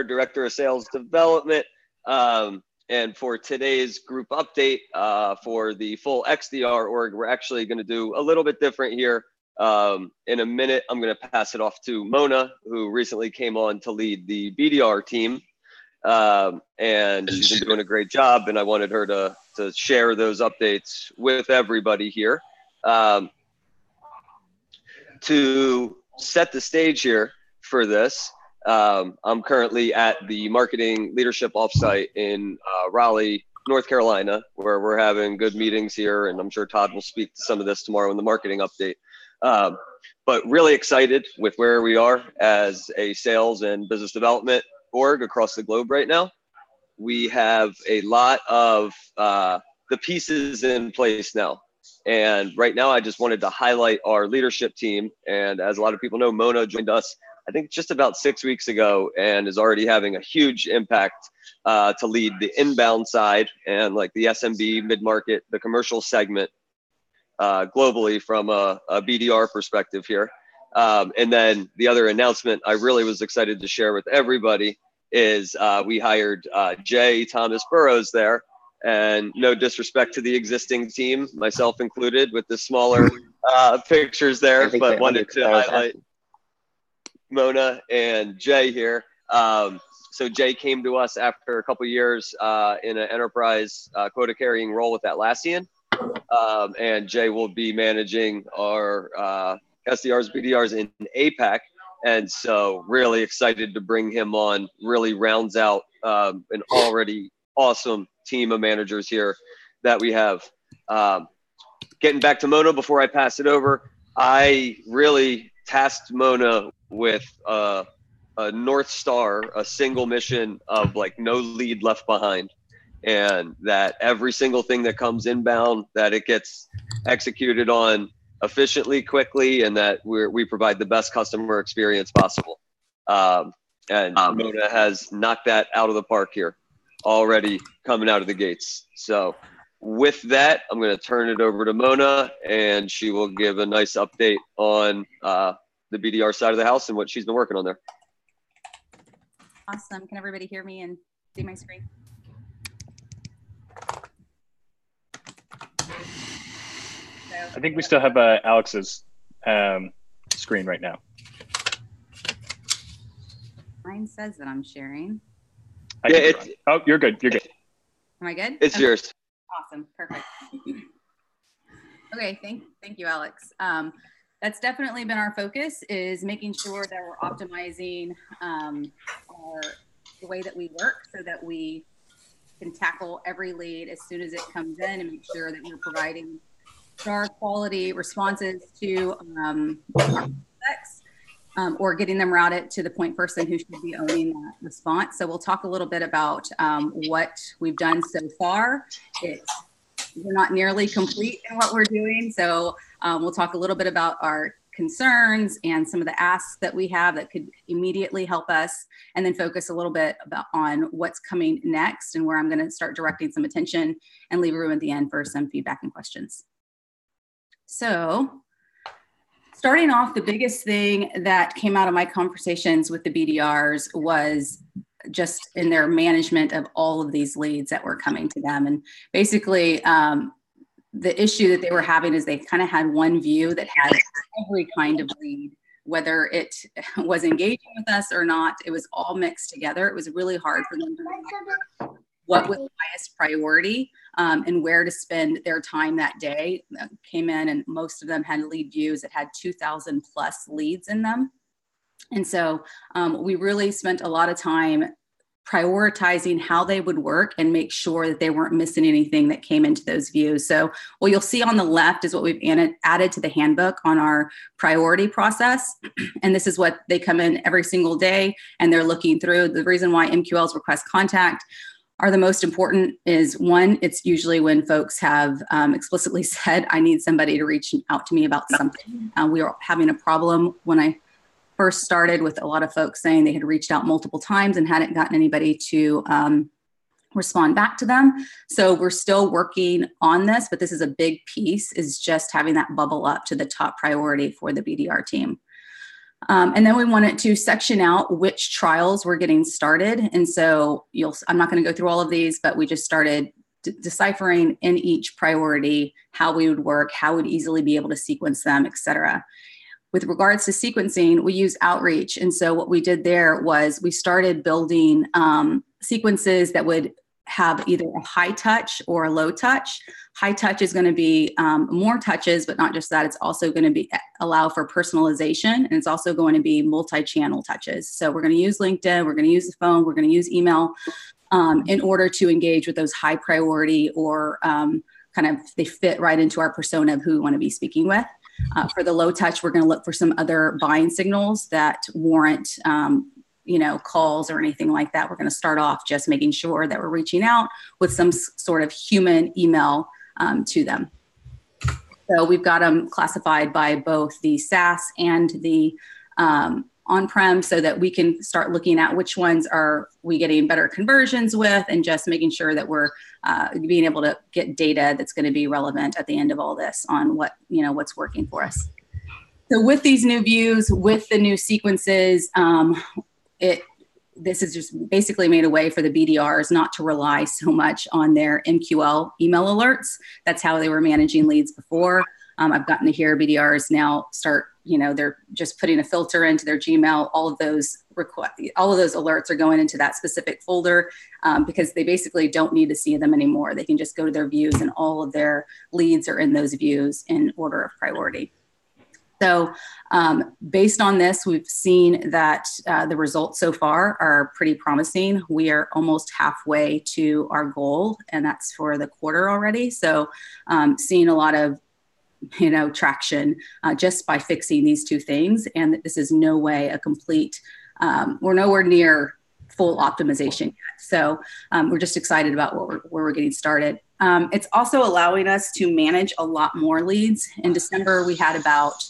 her Director of Sales Development. And for today's group update for the full XDR org, we're actually going to do a little bit different here. In a minute, I'm going to pass it off to Mona, who recently came on to lead the BDR team. And she's been doing a great job, and I wanted her to share those updates with everybody here. To set the stage here for this, I'm currently at the marketing leadership offsite in Raleigh, North Carolina, where we're having good meetings here, and I'm sure Todd will speak to some of this tomorrow in the marketing update. But really excited with where we are as a sales and business development org across the globe right now. We have a lot of the pieces in place now. And right now, I just wanted to highlight our leadership team. And as a lot of people know, Mona joined us, I think, just about 6 weeks ago, and is already having a huge impact to lead the inbound side and like the SMB, mid-market, the commercial segment globally from a BDR perspective here. And then the other announcement I really was excited to share with everybody is we hired Jay Thomas Burrows there. And no disrespect to the existing team, myself included, with the smaller pictures there, but wanted to highlight Mona and Jay here. So Jay came to us after a couple years in an enterprise quota carrying role with Atlassian. And Jay will be managing our SDRs, BDRs in APAC. And so really excited to bring him on, really rounds out an already awesome team of managers here that we have. Getting back to Mona before I pass it over, I really tasked Mona with a North Star, a single mission of like no lead left behind, and that every single thing that comes inbound, that it gets executed on efficiently, quickly, and that we provide the best customer experience possible. And Mona has knocked that out of the park here, already coming out of the gates. So with that, I'm going to turn it over to Mona, and she will give a nice update on the BDR side of the house and what she's been working on there. Awesome. Can everybody hear me and see my screen? I think we still have Alex's screen right now. Mine says that I'm sharing. Oh, you're good. You're good. Am I good? It's yours. Awesome. Perfect. Okay. Thank you, Alex. That's definitely been our focus, is making sure that we're optimizing the way that we work so that we can tackle every lead as soon as it comes in and make sure that we're providing star quality responses to our prospects, or getting them routed to the point person who should be owning that response. So we'll talk a little bit about what we've done so far. We're not nearly complete in what we're doing. So we'll talk a little bit about our concerns and some of the asks that we have that could immediately help us, and then focus a little bit on what's coming next and where I'm going to start directing some attention, and leave room at the end for some feedback and questions. So starting off, the biggest thing that came out of my conversations with the BDRs was just in their management of all of these leads that were coming to them. And basically, the issue that they were having is they kind of had one view that had every kind of lead, whether it was engaging with us or not. It was all mixed together. It was really hard for them to know what was the highest priority and where to spend their time that day. Came in, and most of them had lead views that had 2,000 plus leads in them. And so we really spent a lot of time prioritizing how they would work and make sure that they weren't missing anything that came into those views. So what you'll see on the left is what we've added to the handbook on our priority process. And this is what they come in every single day and they're looking through. The reason why MQLs, request contact, are the most important is, one, it's usually when folks have explicitly said, I need somebody to reach out to me about something. We were having a problem when I first started with a lot of folks saying they had reached out multiple times and hadn't gotten anybody to respond back to them. So we're still working on this, but this is a big piece, is just having that bubble up to the top priority for the BDR team. And then we wanted to section out which trials were getting started. And so I'm not going to go through all of these, but we just started deciphering in each priority how we would work, how we'd easily be able to sequence them, et cetera. With regards to sequencing, we use outreach. And so what we did there was we started building sequences that would have either a high touch or a low touch. High touch is going to be more touches, but not just that. It's also going to be allow for personalization, and it's also going to be multi-channel touches. So we're going to use LinkedIn, we're going to use the phone, we're going to use email in order to engage with those high priority or kind of they fit right into our persona of who we want to be speaking with. For the low touch, we're going to look for some other buying signals that warrant calls or anything like that. We're going to start off just making sure that we're reaching out with some sort of human email to them. So we've got them classified by both the SaaS and the on-prem so that we can start looking at which ones are we getting better conversions with and just making sure that we're being able to get data that's going to be relevant at the end of all this on what's working for us. So with these new views, with the new sequences, this is just basically made a way for the BDRs not to rely so much on their MQL email alerts. That's how they were managing leads before. I've gotten to hear BDRs now start, they're just putting a filter into their Gmail. All of those alerts are going into that specific folder because they basically don't need to see them anymore. They can just go to their views and all of their leads are in those views in order of priority. So based on this, we've seen that the results so far are pretty promising. We are almost halfway to our goal, and that's for the quarter already. So seeing a lot of traction just by fixing these two things. And this is no way a complete, we're nowhere near full optimization yet. So we're just excited about where we're getting started. It's also allowing us to manage a lot more leads. In December, we had about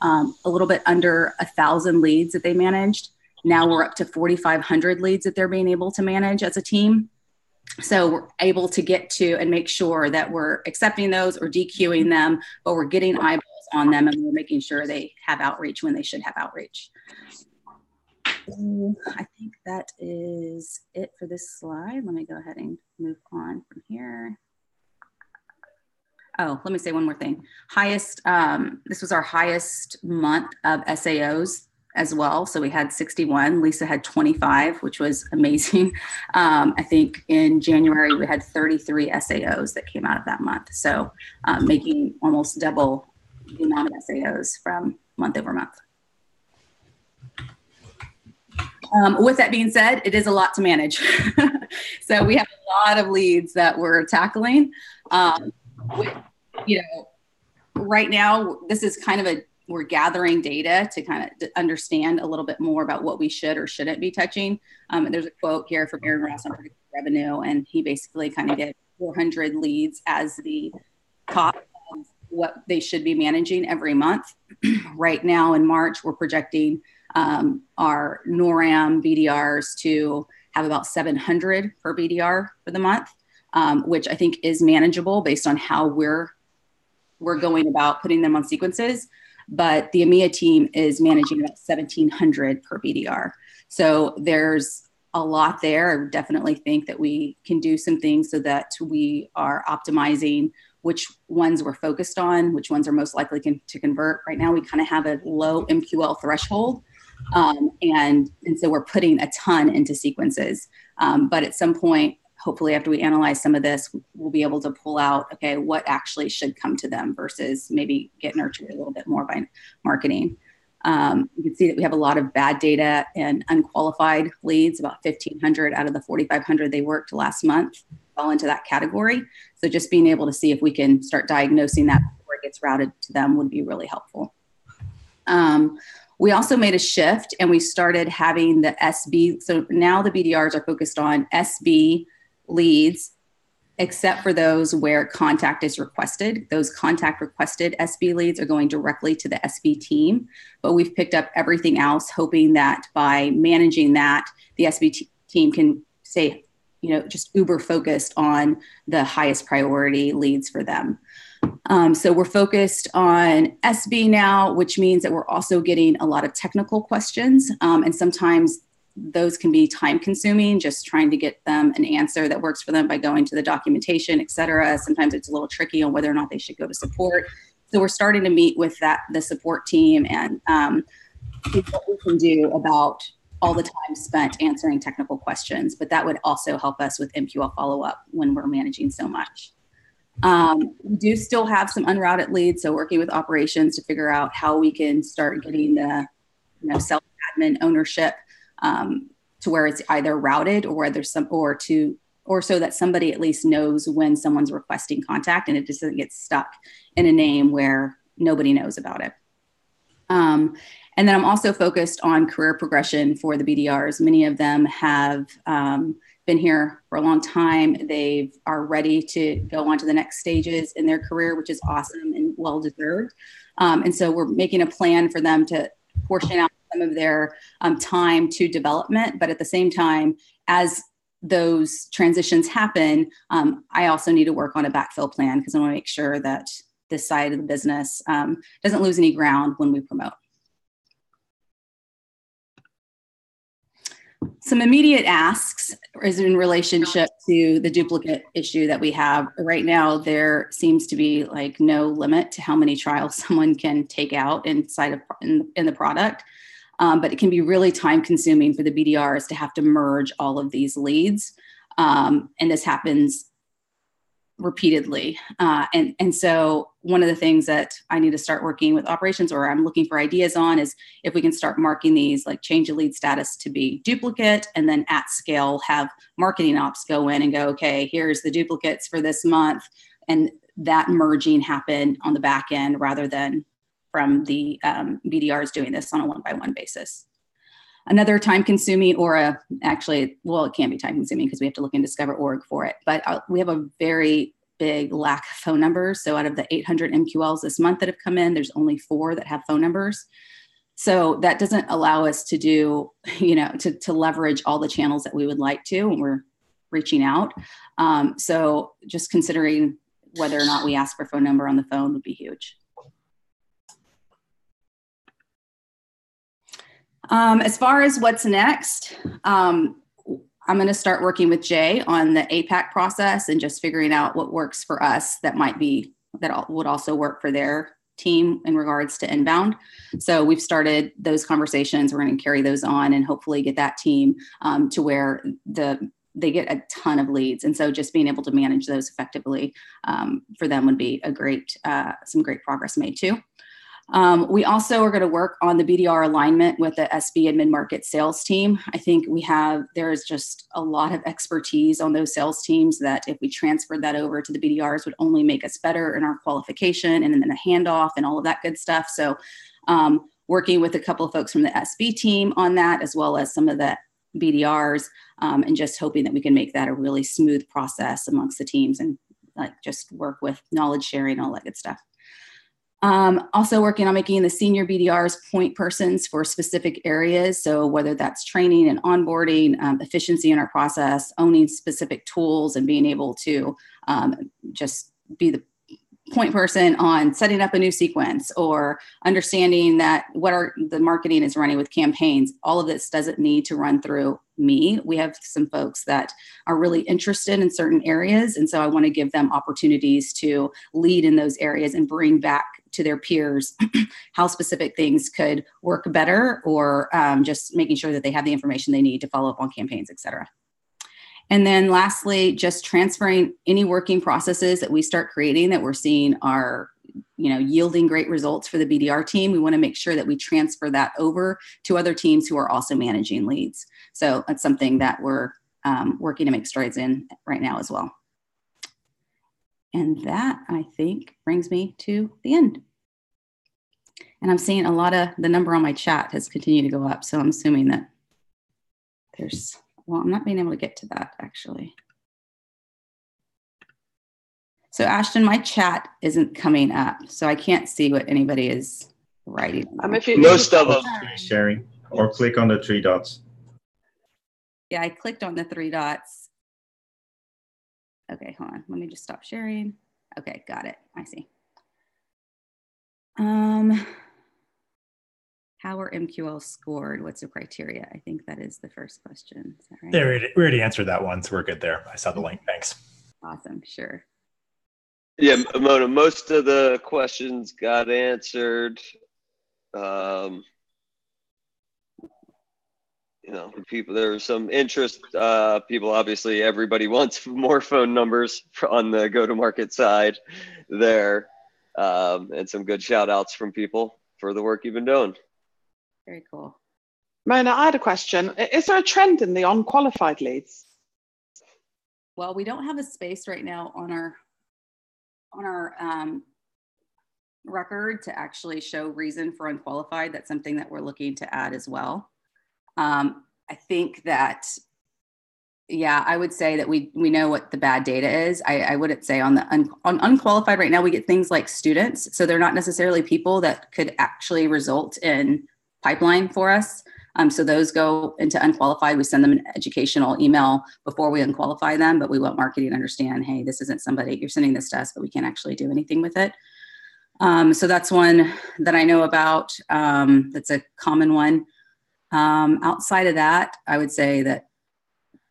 a little bit under 1,000 leads that they managed. Now we're up to 4,500 leads that they're being able to manage as a team. So we're able to get to and make sure that we're accepting those or dequeuing them, but we're getting eyeballs on them and we're making sure they have outreach when they should have outreach. I think that is it for this slide. Let me go ahead and move on from here. Oh, let me say one more thing. This was our highest month of SAOs as well. So we had 61. Lisa had 25, which was amazing. I think in January, we had 33 SAOs that came out of that month. So making almost double the amount of SAOs from month over month. With that being said, it is a lot to manage. So we have a lot of leads that we're tackling. Right now, this is kind of we're gathering data to kind of understand a little bit more about what we should or shouldn't be touching. There's a quote here from Aaron Ross on predictive revenue, and he basically kind of gave 400 leads as the top of what they should be managing every month. Right now in March, we're projecting our NORAM BDRs to have about 700 per BDR for the month, which I think is manageable based on how we're going about putting them on sequences. But the EMEA team is managing about 1,700 per BDR. So there's a lot there. I definitely think that we can do some things so that we are optimizing which ones we're focused on, which ones are most likely to convert. Right now, we kind of have a low MQL threshold. And so we're putting a ton into sequences. But at some point, hopefully after we analyze some of this, we'll be able to pull out, okay, what actually should come to them versus maybe get nurtured a little bit more by marketing. You can see that we have a lot of bad data and unqualified leads, about 1,500 out of the 4,500 they worked last month fall into that category. So just being able to see if we can start diagnosing that before it gets routed to them would be really helpful. We also made a shift and we started having the SB. So now the BDRs are focused on SB leads, except for those where contact is requested. Those contact requested SB leads are going directly to the SB team, but we've picked up everything else, hoping that by managing that, the SB team can stay, just uber focused on the highest priority leads for them. So we're focused on SB now, which means that we're also getting a lot of technical questions. And sometimes those can be time consuming, just trying to get them an answer that works for them by going to the documentation, et cetera. Sometimes it's a little tricky on whether or not they should go to support. So we're starting to meet with the support team and see what we can do about all the time spent answering technical questions. But that would also help us with MQL follow-up when we're managing so much. We do still have some unrouted leads, so working with operations to figure out how we can start getting the self-admin ownership to where it's either routed or whether or so that somebody at least knows when someone's requesting contact and it just doesn't get stuck in a name where nobody knows about it. And then I'm also focused on career progression for the BDRs. Many of them have been here for a long time. They are ready to go on to the next stages in their career, which is awesome and well-deserved. And so we're making a plan for them to portion out some of their time to development. But at the same time, as those transitions happen, I also need to work on a backfill plan because I want to make sure that this side of the business doesn't lose any ground when we promote. Some immediate asks is in relationship to the duplicate issue that we have. Right now, there seems to be like no limit to how many trials someone can take out inside of in the product. But it can be really time consuming for the BDRs to have to merge all of these leads. And this happens repeatedly. And so one of the things that I need to start working with operations or I'm looking for ideas on is if we can start marking these like change a lead status to be duplicate and then at scale have marketing ops go in and go, okay, here's the duplicates for this month. And that merging happen on the back end rather than from the BDRs doing this on a one-by-one basis. Another time-consuming or it can be time-consuming because we have to look in Discover Org for it. But we have a very big lack of phone numbers. So out of the 800 MQLs this month that have come in, there's only 4 that have phone numbers. So that doesn't allow us to do, to leverage all the channels that we would like to when we're reaching out. So just considering whether or not we ask for a phone number on the phone would be huge. As far as what's next, I'm going to start working with Jay on the APAC process and just figuring out what works for us that would also work for their team in regards to inbound. So we've started those conversations. We're going to carry those on and hopefully get that team to where they get a ton of leads. And so just being able to manage those effectively for them would be some great progress made too. We also are going to work on the BDR alignment with the SB and mid-market sales team. I think there's just a lot of expertise on those sales teams that if we transferred that over to the BDRs would only make us better in our qualification and then the handoff and all of that good stuff. So working with a couple of folks from the SB team on that, as well as some of the BDRs and just hoping that we can make that a really smooth process amongst the teams and just work with knowledge sharing and all that good stuff. Also working on making the senior BDRs point persons for specific areas. So whether that's training and onboarding, efficiency in our process, owning specific tools and being able to just be the point person on setting up a new sequence or understanding that the marketing is running with campaigns. All of this doesn't need to run through me. We have some folks that are really interested in certain areas. And so I want to give them opportunities to lead in those areas and bring back to their peers how specific things could work better or just making sure that they have the information they need to follow up on campaigns, et cetera. And then lastly, just transferring any working processes that we start creating that we're seeing are yielding great results for the BDR team. We want to make sure that we transfer that over to other teams who are also managing leads. So that's something that we're working to make strides in right now as well. And that, I think, brings me to the end. And I'm seeing a lot of the number on my chat has continued to go up. So I'm assuming that I'm not being able to get to that actually. So Ashton, my chat isn't coming up. So I can't see what anybody is writing. Most of them. Sharing or click on the 3 dots. Yeah, I clicked on the 3 dots. Okay, hold on. Let me just stop sharing. Okay, got it. I see. How are MQL scored? What's the criteria? I think that is the first question. Is that right? There, we already answered that one, so we're good there. I saw the link. Thanks. Awesome. Sure. Yeah, Mona, most of the questions got answered. You know, people, there was some interest. People, obviously, everybody wants more phone numbers on the go-to-market side there, and some good shout outs from people for the work you've been doing. Very cool. Mona, I had a question. Is there a trend in the unqualified leads? Well, we don't have a space right now on our record to actually show reason for unqualified. That's something that we're looking to add as well. I think that, yeah, I would say that we know what the bad data is. I wouldn't say on unqualified right now, we get things like students. So they're not necessarily people that could actually result in pipeline for us. So those go into unqualified. We send them an educational email before we unqualify them, but we want marketing to understand, hey, this isn't somebody, you're sending this to us, but we can't actually do anything with it. So that's one that I know about. That's a common one. Outside of that, I would say that,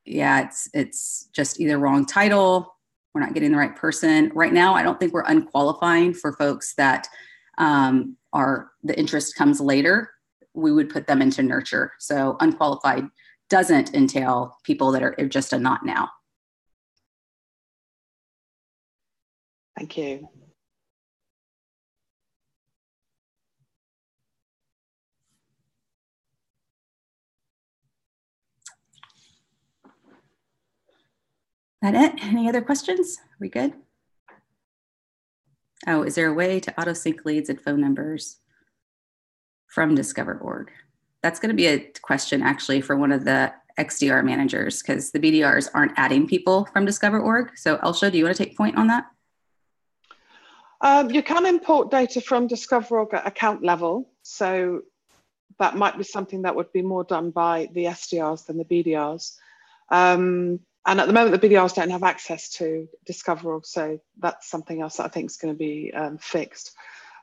yeah, it's just either wrong title, we're not getting the right person. Right now, I don't think we're unqualifying for folks that the interest comes later. We would put them into nurture. So unqualified doesn't entail people that are just a not now. Thank you. That it? Any other questions? Are we good? Oh, is there a way to auto sync leads and phone numbers from Discover.org? That's going to be a question actually for one of the XDR managers, because the BDRs aren't adding people from Discover.org. So Elsha, do you want to take point on that? You can import data from Discover.org at account level. So that might be something that would be more done by the SDRs than the BDRs. And at the moment, the BDRs don't have access to Discover.org, so that's something else that I think is going to be fixed.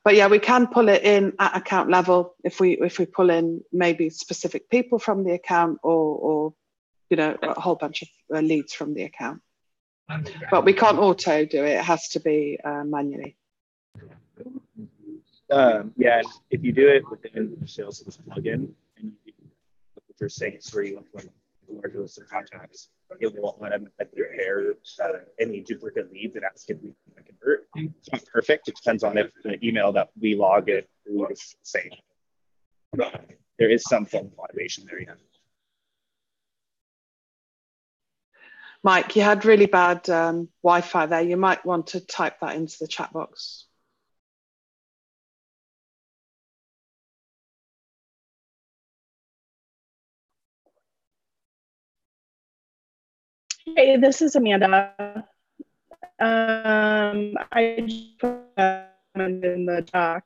But yeah, we can pull it in at account level if we pull in maybe specific people from the account or you know, a whole bunch of leads from the account. But we can't auto do it; it has to be manually. Yeah, and if you do it within the Salesforce plugin and you look at your syncs where you want to large list of contacts, it won't let them repair any duplicate leads and ask if we can convert. It's not perfect. It depends on if the email that we log it through is the same. There is some form of automation there, yeah. Mike, you had really bad Wi-Fi there. You might want to type that into the chat box. Hey, this is Amanda. I just put that in the doc.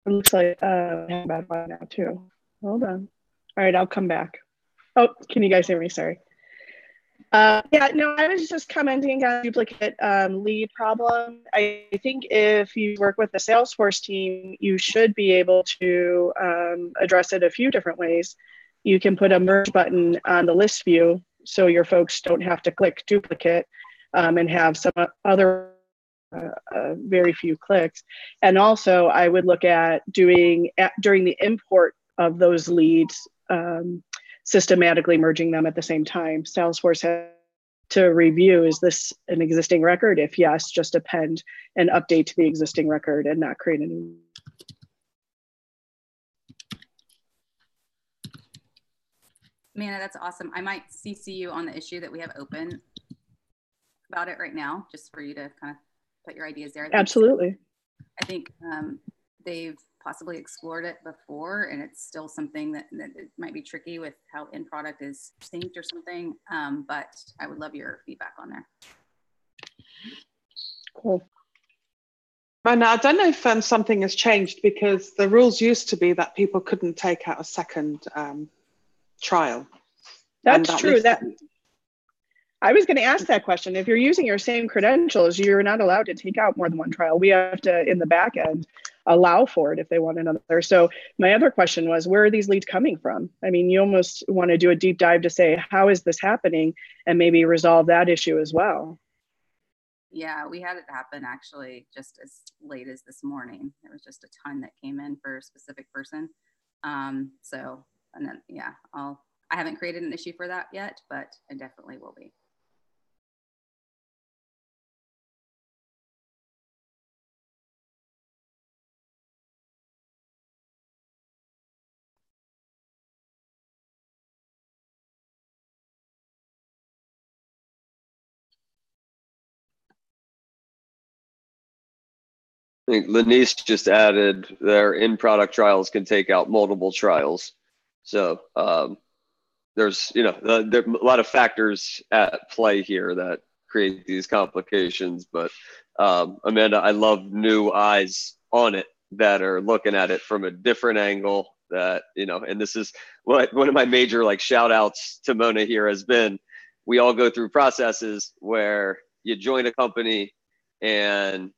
It looks like I have a bad one now too. Hold on. All right, I'll come back. Oh, can you guys hear me? Sorry. Yeah, no, I was just commenting on duplicate lead problem. I think if you work with the Salesforce team, you should be able to address it a few different ways. You can put a merge button on the list view so your folks don't have to click duplicate and have some other very few clicks. And also I would look at doing during the import of those leads, systematically merging them at the same time. Salesforce has to review, is this an existing record? If yes, just append an update to the existing record and not create a new. Amanda, that's awesome. I might CC you on the issue that we have open about it right now, just for you to kind of put your ideas there. Absolutely. I think they've possibly explored it before, and it's still something that it might be tricky with how in product is synced or something. But I would love your feedback on there. Cool. Mona, I don't know if something has changed, because the rules used to be that people couldn't take out a second trial. That's true. I was going to ask that question. If you're using your same credentials, you're not allowed to take out more than one trial. We have to, in the back end, allow for it if they want another. So my other question was, where are these leads coming from? I mean, you almost want to do a deep dive to say, how is this happening? And maybe resolve that issue as well. Yeah, we had it happen actually just as late as this morning. There was just a ton that came in for a specific person. So, and then, yeah, I haven't created an issue for that yet, but I definitely will be. I think Lanice just added their in-product trials can take out multiple trials. So there's, there are a lot of factors at play here that create these complications. But Amanda, I love new eyes on it that are looking at it from a different angle that, and this is what one of my major shout outs to Mona here has been. We all go through processes where you join a company and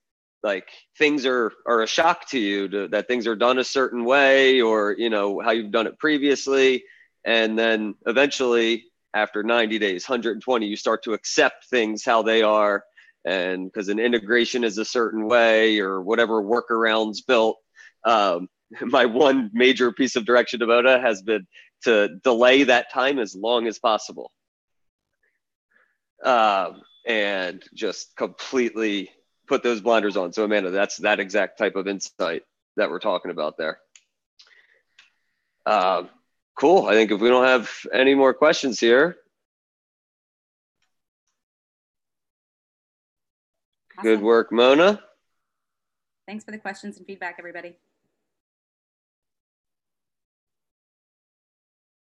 things are a shock to you that things are done a certain way or, how you've done it previously. And then eventually after 90 days, 120, you start to accept things how they are. And because an integration is a certain way or whatever workarounds built. My one major piece of direction to Mona has been to delay that time as long as possible. And just completely put those blinders on. So Amanda, that's that exact type of insight that we're talking about there. Cool. I think if we don't have any more questions here. Awesome. Good work, Mona. Thanks for the questions and feedback, everybody.